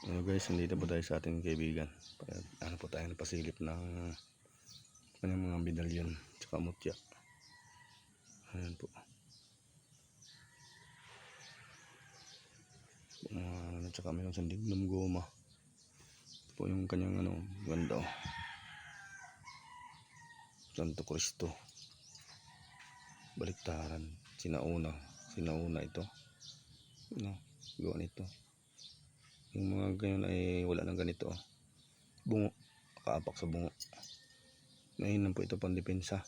Hello guys, nandito po tayo sa ating kaibigan. Ano po tayo napasilip ng kanyang mga medalyon tsaka mutya. Ayan po. Tsaka mayroon sa dignum goma. Ito po yung kanyang ganda. Santo Cristo. Baliktaran. Sinauna ito. Gawa nito. Yung mga ganyan ay wala nang ganito. Bungo. Kaapak sa bungo. Mainam po ito pang depensa.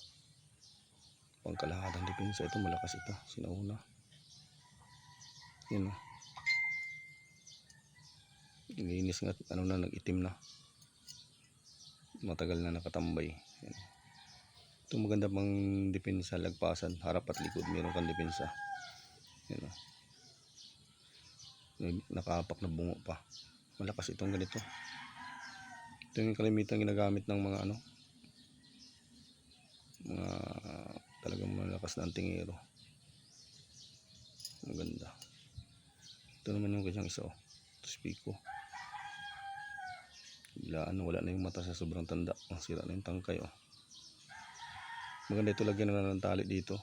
Pangkalahatang depensa. Ito malakas ito. Sinauna. Yan o. Linis nga. Nag-itim na. Matagal na nakatambay. Yan. Ito maganda pang depensa. Lagpasan. Harap at likod. Meron kang depensa. Yan o. Nakaapak na bungo pa. Malakas itong ganito. Ito yung kalimitan ginagamit ng mga mga talagang malakas na antingero. Maganda. Ito naman yung kanyang isa. Spiko. Wala na yung mata sa sobrang tanda. Sira na yung tangkay. Maganda ito, lagyan na ng tali dito.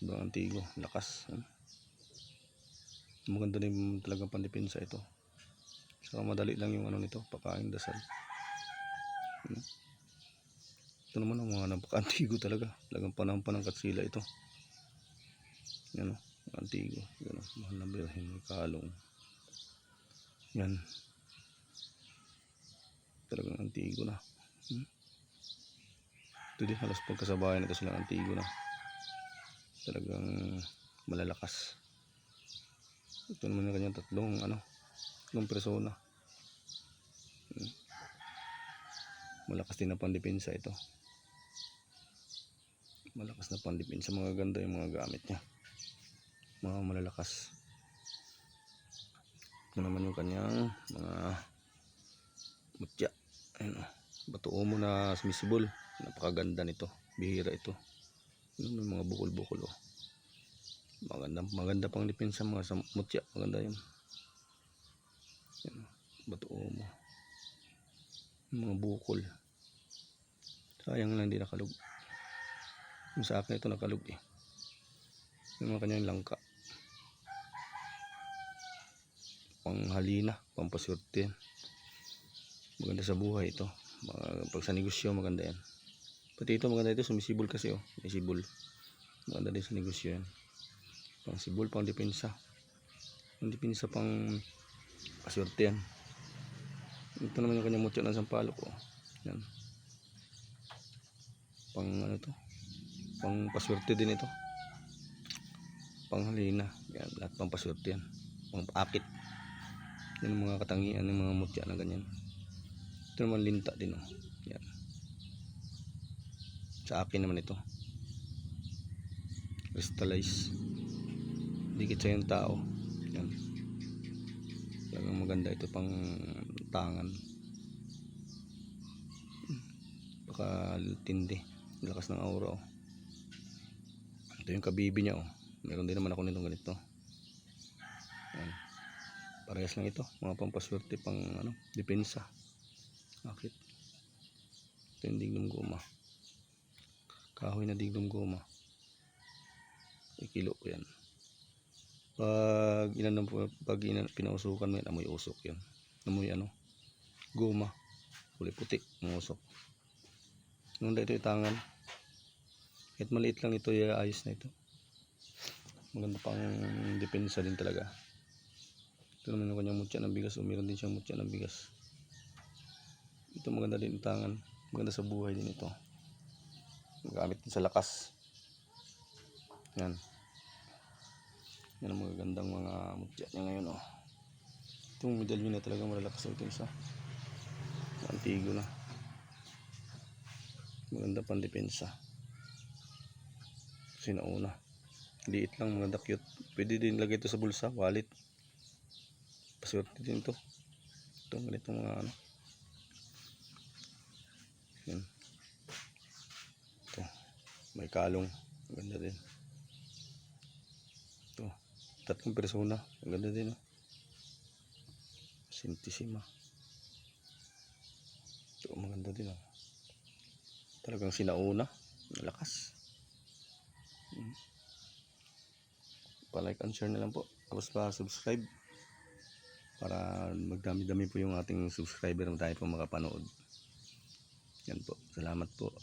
Sobrang antigo. Lakas. Maganda din talagang pandepensa ito. Saka madali lang yung nito, pakain dasal. Ito naman ang mga napaka-antigo talaga. Talagang panahon ng Katsila ito. Yan o, antigo. Yan o, mahal na birhen, may kalong. Yan. Talagang antigo na. Ito din halos pagkasabayan ito silang antigo na. Talagang malalakas. Ito naman yung kanyang tatlong persona. Malakas din na pandepensa ito. Malakas na pandepensa. Mga ganda yung mga gamit niya. Mga malalakas. Ito naman yung kanyang mga mutya. Ayun o. Batuo mo na sumisibol. Napakaganda nito. Bihira ito. Yung mga bukol-bukol o. Maganda pang depensa mga sa mutya. Maganda yun. Yan, batuo mo. Yung mga bukol. Sayang lang hindi nakalug. Yung sa akin ito nakalug eh. Yung mga kanyang langka. Panghalina. Pampaswerte yan. Maganda sa buhay ito. Pag sa negosyo maganda yan. Pati ito maganda ito. Sumisibol kasi oh. May sibol. Maganda din sa negosyo yan. Pang sibol, pang depensa. Pang depensa, pang paswerte yan. Ito naman yung kanyang mutya ng sampalok oh. Yan. Pang to. Pang paswerte din ito. Pang halina. Yan, lahat pang paswerte yan. Pang akit. Yan ang mga katangian ng mga mutya na ganyan. Ito naman linta din oh. Yan. Sa akin naman ito. Crystallize. Dikit sa yung tao. Yan. Talagang maganda ito pang tangan. Baka tindi. Lakas ng aura oh. Ito yung kabibi niya oh. Meron din naman ako nitong ganito. Yan. Parehas lang ito. Mga pampaswerte pang depensa. Akit. Ito yung dignum goma. Kahoy na dignum goma. Ikilo ko yan. Pag pinausukan mo yan, amoy usok yan. Amoy goma. Kulay puti, umusok. Nung ito yung tangan. Kahit maliit lang ito, ayos na ito. Maganda pang depensa din talaga. Ito naman yung kanyang mutya ng bigas. Meron din siyang mutya ng bigas. Ito maganda din yung tangan. Maganda sa buhay din ito. Magamit din sa lakas. Yan. Yan ang magagandang mga mutya niya ngayon oh. Itong medalyon na talaga malalakas ito isa. Antigo na. Maganda pang depensa. Sinauna. Liit lang, maganda, cute. Pwede din lagay ito sa bulsa, wallet. Paswerte din ito. Ito ganito mga Yan. Ito. May kalong. Maganda din. Ito. 3 persona. Maganda din oh. Centissima. Ito, maganda din oh. Talagang sinauna. Malakas. Pa-like and share na lang po. Tapos pa-subscribe. Para magdami-dami po yung ating subscriber na tayo po makapanood. Yan po. Salamat po.